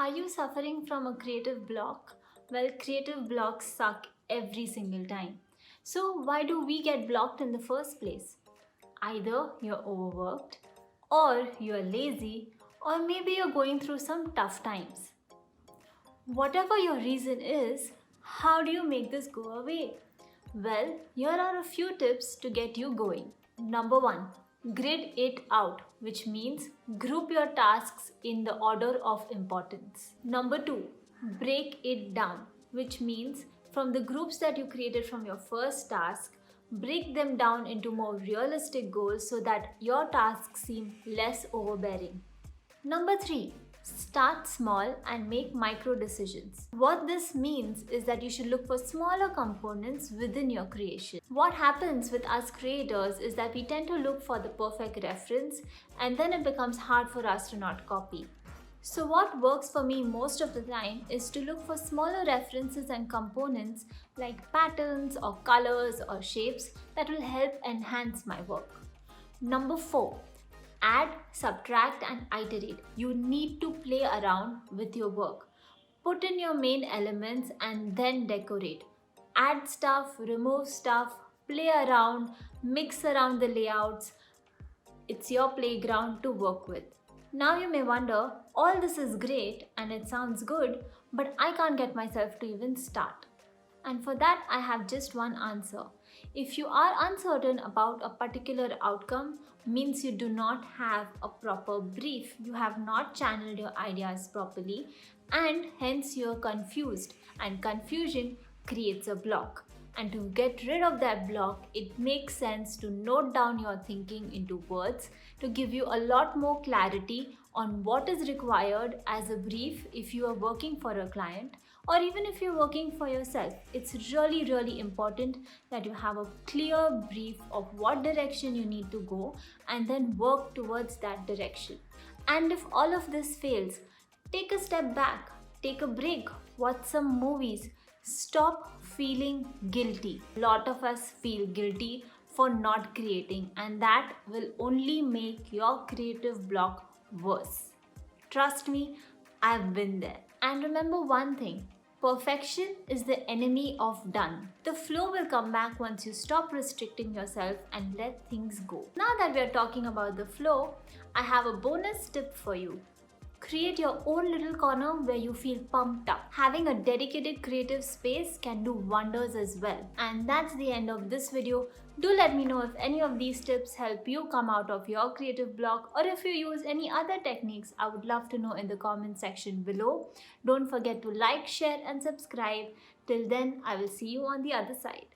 Are you suffering from a creative block? Well, creative blocks suck every single time. So, why do we get blocked in the first place? Either you're overworked, or you're lazy, or maybe you're going through some tough times. Whatever your reason is, how do you make this go away? Well, here are a few tips to get you going. Number 1, grid it out, which means group your tasks in the order of importance. Number 2, break it down, which means from the groups that you created from your first task, break them down into more realistic goals so that your tasks seem less overbearing. Number 3, start small and make micro decisions. What this means is that you should look for smaller components within your creation. What happens with us creators is that we tend to look for the perfect reference and then it becomes hard for us to not copy. So what works for me most of the time is to look for smaller references and components like patterns or colors or shapes that will help enhance my work. Number 4, add, subtract and iterate. You need to play around with your work. Put in your main elements and then decorate. Add stuff, remove stuff, play around, mix around the layouts. It's your playground to work with. Now you may wonder, all this is great and it sounds good, but I can't get myself to even start. And for that, I have just one answer. If you are uncertain about a particular outcome, means you do not have a proper brief, you have not channeled your ideas properly, and hence you are confused, and confusion creates a block. And to get rid of that block, it makes sense to note down your thinking into words to give you a lot more clarity on what is required as a brief if you are working for a client or even if you're working for yourself. It's really important that you have a clear brief of what direction you need to go and then work towards that direction. And if all of this fails, take a step back, take a break, watch some movies. Stop feeling guilty. A lot of us feel guilty for not creating, and that will only make your creative block worse. Trust me, I've been there. And remember one thing, perfection is the enemy of done. The flow will come back once you stop restricting yourself and let things go. Now that we are talking about the flow, I have a bonus tip for you. Create your own little corner where you feel pumped up. Having a dedicated creative space can do wonders as well. And that's the end of this video. Do let me know if any of these tips help you come out of your creative block, or if you use any other techniques. I would love to know in the comment section below. Don't forget to like, share and subscribe. Till then, I will see you on the other side.